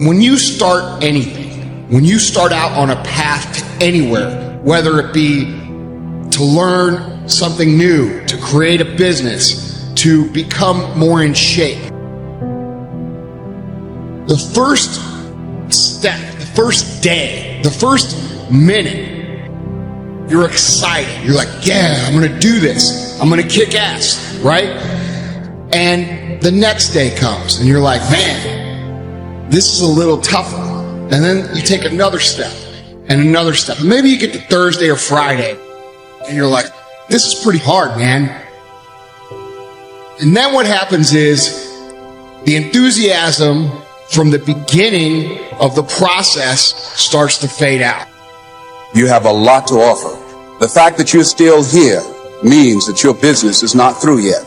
When you start anything, when you start out on a path to anywhere, whether it be to learn something new, to create a business, to become more in shape, the first step, the first day, the first minute, you're excited. You're like, yeah, I'm gonna do this. I'm gonna kick ass, right? And the next day comes and you're like, man, this is a little tougher. And then you take another step and another step. And maybe you get to Thursday or Friday and you're like, this is pretty hard, man. And then what happens is the enthusiasm from the beginning of the process starts to fade out. You have a lot to offer. The fact that you're still here means that your business is not through yet.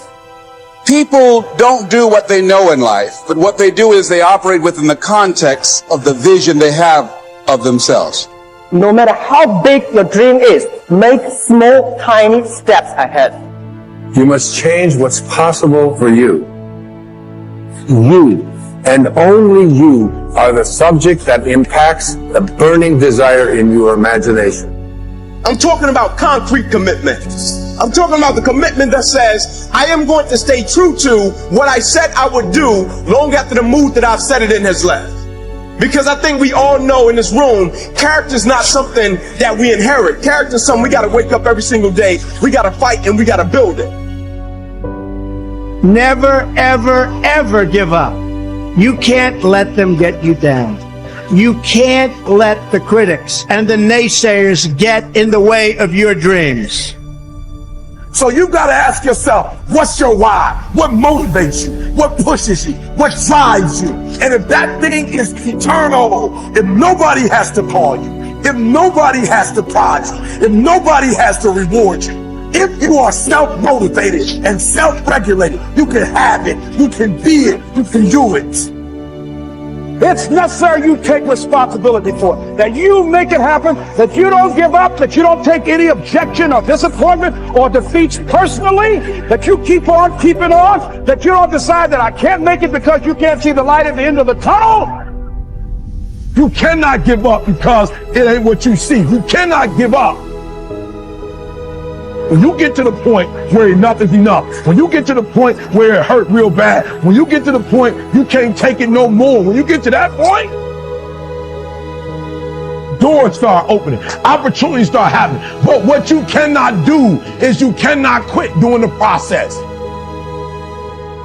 People don't do what they know in life, but what they do is they operate within the context of the vision they have of themselves. No matter how big your dream is, make small, tiny steps ahead. You must change what's possible for you. You, and only you, are the subject that impacts the burning desire in your imagination. I'm talking about concrete commitment. I'm talking about the commitment that says, I am going to stay true to what I said I would do long after the mood that I've set it in has left. Because I think we all know in this room, character is not something that we inherit. Character is something we got to wake up every single day. We got to fight and we got to build it. Never, ever, ever give up. You can't let them get you down. You can't let the critics and the naysayers get in the way of your dreams. So you got to ask yourself, what's your why? What motivates you? What pushes you? What drives you? And if that thing is eternal, if nobody has to call you, if nobody has to prod you, if nobody has to reward you, if you are self-motivated and self-regulated, you can have it, you can be it, you can do it. It's necessary you take responsibility for it, that you make it happen, that you don't give up, that you don't take any objection or disappointment or defeats personally, that you keep on keeping on, that you don't decide that I can't make it because you can't see the light at the end of the tunnel. You cannot give up because it ain't what you see. You cannot give up. When you get to the point where enough is enough, when you get to the point where it hurt real bad, when you get to the point you can't take it no more, when you get to that point, doors start opening, opportunities start happening. But what you cannot do is you cannot quit during the process.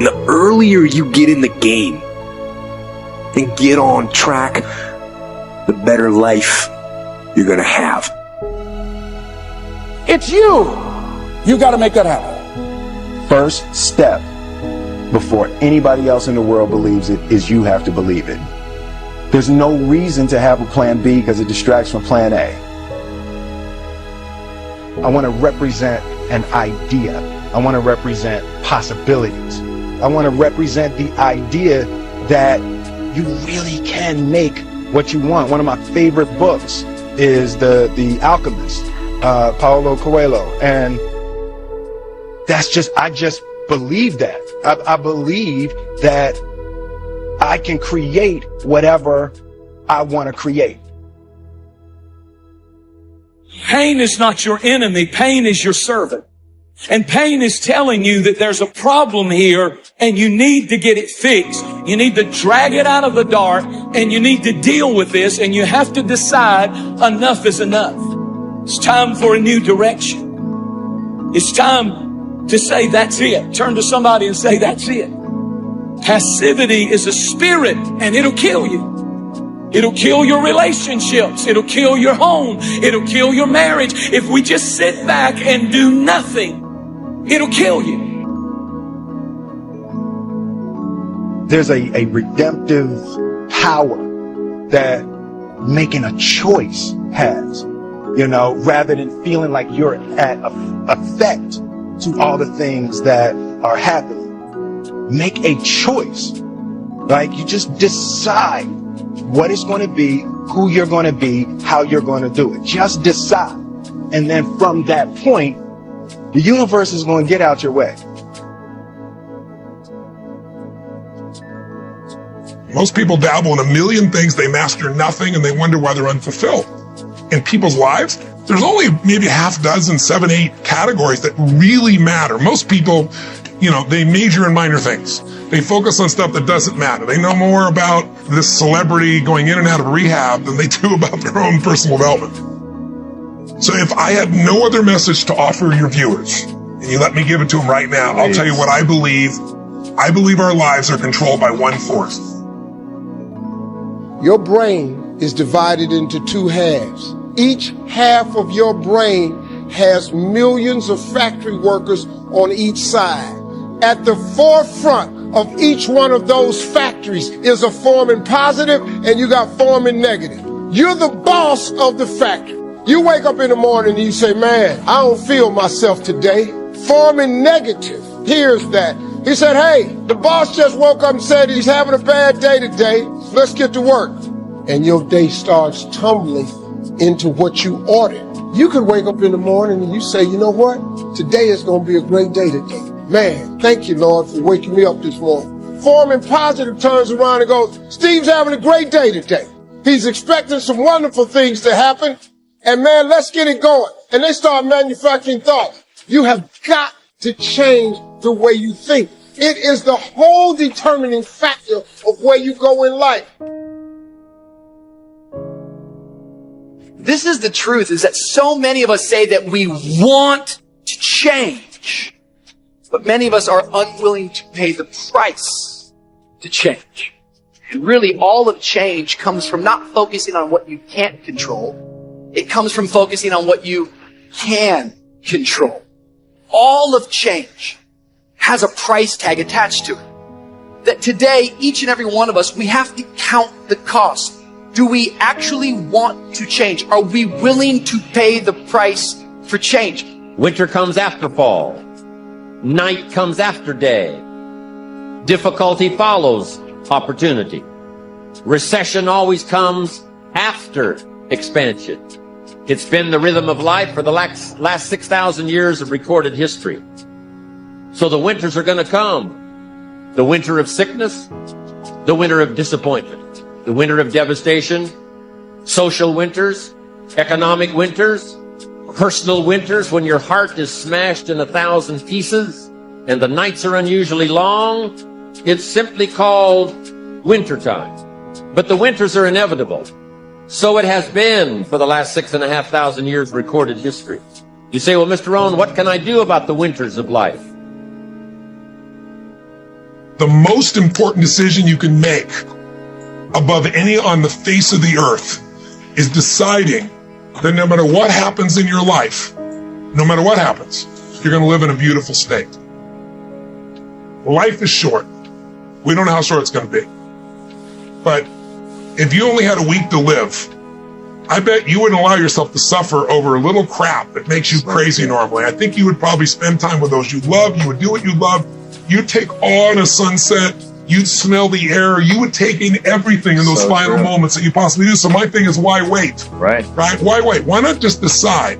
The earlier you get in the game and get on track, the better life you're gonna have. It's you. You got to make that happen. First step before anybody else in the world believes it is you have to believe it. There's no reason to have a plan B because it distracts from plan A. I want to represent an idea. I want to represent possibilities. I want to represent the idea that you really can make what you want. One of my favorite books is The Alchemist, Paulo Coelho, and I just believe that. I believe that I can create whatever I want to create. Pain is not your enemy. Pain is your servant. And pain is telling you that there's a problem here and you need to get it fixed. You need to drag it out of the dark and you need to deal with this, and you have to decide enough is enough. It's time for a new direction. It's time to say that's it. Turn to somebody and say that's it. Passivity is a spirit and it'll kill you. It'll kill your relationships. It'll kill your home. It'll kill your marriage. If we just sit back and do nothing, it'll kill you. There's a redemptive power that making a choice has, rather than feeling like you're at effect to all the things that are happening. Make a choice. Like, you just decide what it's going to be, who you're going to be, how you're going to do it. Just decide. And then from that point, the universe is going to get out your way. Most people dabble in a million things, they master nothing, and they wonder why they're unfulfilled. In people's lives, there's only maybe half dozen, 7, 8 categories that really matter. Most people, they major in minor things. They focus on stuff that doesn't matter. They know more about this celebrity going in and out of rehab than they do about their own personal development. So if I had no other message to offer your viewers, and you let me give it to them right now, I'll tell you what I believe. I believe our lives are controlled by one force. Your brain is divided into 2 halves. Each half of your brain has millions of factory workers on each side. At the forefront of each one of those factories is a forming positive, and you got forming negative. You're the boss of the factory. You wake up in the morning and you say, man, I don't feel myself today. Forming negative hears that. He said, hey, the boss just woke up and said he's having a bad day today. Let's get to work. And your day starts tumbling into what you ordered. You could wake up in the morning and you say, you know what? Today is going to be a great day today. Man, thank you, Lord, for waking me up this morning. Forming positive turns around and goes, Steve's having a great day today. He's expecting some wonderful things to happen. And man, let's get it going. And they start manufacturing thoughts. You have got to change the way you think. It is the whole determining factor of where you go in life. This is the truth, is that so many of us say that we want to change, but many of us are unwilling to pay the price to change. And really, all of change comes from not focusing on what you can't control. It comes from focusing on what you can control. All of change has a price tag attached to it. That today, each and every one of us, we have to count the cost. Do we actually want to change? Are we willing to pay the price for change? Winter comes after fall. Night comes after day. Difficulty follows opportunity. Recession always comes after expansion. It's been the rhythm of life for the last 6,000 years of recorded history. So the winters are going to come. The winter of sickness, the winter of disappointment, the winter of devastation, social winters, economic winters, personal winters when your heart is smashed in 1,000 pieces and the nights are unusually long. It's simply called wintertime. But the winters are inevitable. So it has been for the last 6,500 years recorded history. You say, well, Mr. Rohn, what can I do about the winters of life? The most important decision you can make above any on the face of the earth is deciding that no matter what happens in your life, no matter what happens, you're going to live in a beautiful state. Life is short. We don't know how short it's going to be. But if you only had a week to live, I bet you wouldn't allow yourself to suffer over a little crap that makes you crazy normally. I think you would probably spend time with those you love. You would do what you love. You'd take awe in a sunset. You'd smell the air. You would take in everything in those final moments that you possibly do. So my thing is, why wait? Right? Why wait? Why not just decide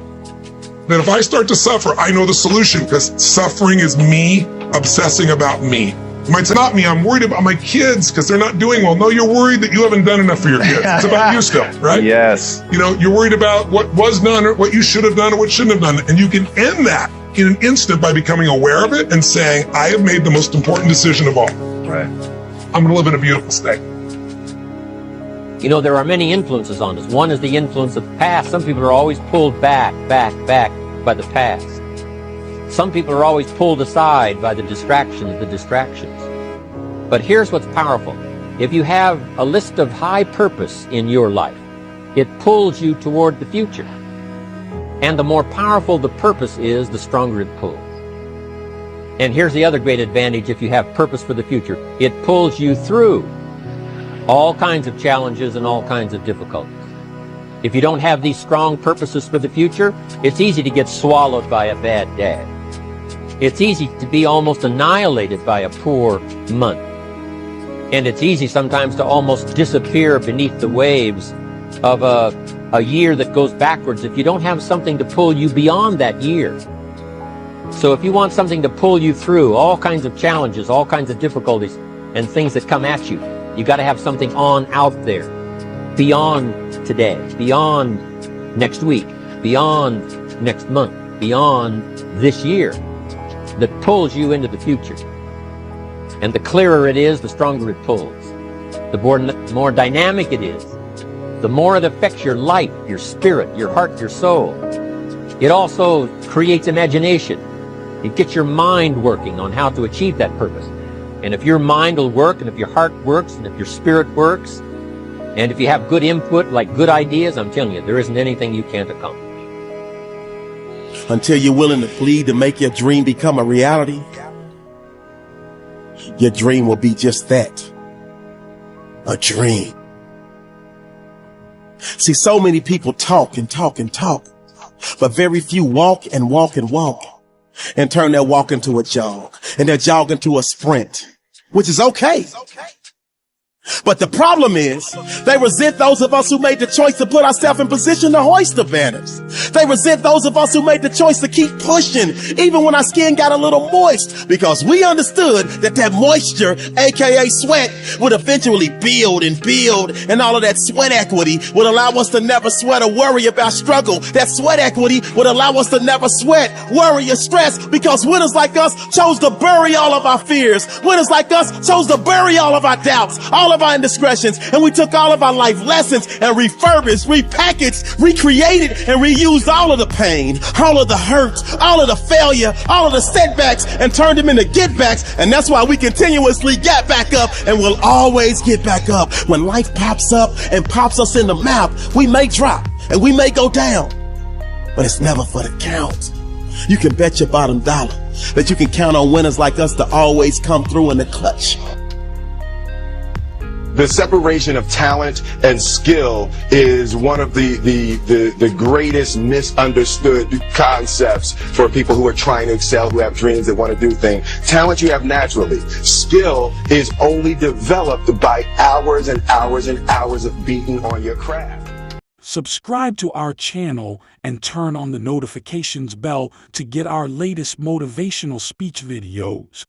that if I start to suffer, I know the solution, because suffering is me obsessing about me. You might say, not me, I'm worried about my kids because they're not doing well. No, you're worried that you haven't done enough for your kids. It's about you still, right? Yes. You're worried about what was done or what you should have done or what shouldn't have done. And you can end that in an instant by becoming aware of it and saying, I have made the most important decision of all. Right. I'm going to live in a beautiful state. There are many influences on us. One is the influence of the past. Some people are always pulled back by the past. Some people are always pulled aside by the distractions. But here's what's powerful. If you have a list of high purpose in your life, it pulls you toward the future. And the more powerful the purpose is, the stronger it pulls. And here's the other great advantage if you have purpose for the future. It pulls you through all kinds of challenges and all kinds of difficulties. If you don't have these strong purposes for the future, it's easy to get swallowed by a bad day. It's easy to be almost annihilated by a poor month. And it's easy sometimes to almost disappear beneath the waves of a year that goes backwards if you don't have something to pull you beyond that year. So if you want something to pull you through all kinds of challenges, all kinds of difficulties, and things that come at you, You got to have something on out there, beyond today, beyond next week, beyond next month, beyond this year, that pulls you into the future. And the clearer it is, the stronger it pulls. The more dynamic it is, the more it affects your life, your spirit, your heart, your soul. It also creates imagination. It gets your mind working on how to achieve that purpose. And if your mind will work, and if your heart works, and if your spirit works, and if you have good input, like good ideas, I'm telling you, there isn't anything you can't accomplish. Until you're willing to bleed to make your dream become a reality, your dream will be just that, a dream. See, so many people talk and talk and talk, but very few walk and walk and walk and turn their walk into a jog and their jog into a sprint, which is okay. But the problem is, they resent those of us who made the choice to put ourselves in position to hoist the banners. They resent those of us who made the choice to keep pushing, even when our skin got a little moist, because we understood that that moisture, aka sweat, would eventually build, and all of that sweat equity would allow us to never sweat or worry about struggle. That sweat equity would allow us to never sweat, worry, or stress, because winners like us chose to bury all of our fears. Winners like us chose to bury all of our doubts, all of our indiscretions, and we took all of our life lessons and refurbished, repackaged, recreated, and reused all of the pain, all of the hurt, all of the failure, all of the setbacks, and turned them into get backs. And that's why we continuously get back up, and we'll always get back up. When life pops up and pops us in the mouth, we may drop and we may go down, but it's never for the count. You can bet your bottom dollar that you can count on winners like us to always come through in the clutch. The separation of talent and skill is one of the greatest misunderstood concepts for people who are trying to excel, who have dreams, that want to do things. Talent you have naturally. Skill is only developed by hours and hours and hours of beating on your craft. Subscribe to our channel and turn on the notifications bell to get our latest motivational speech videos.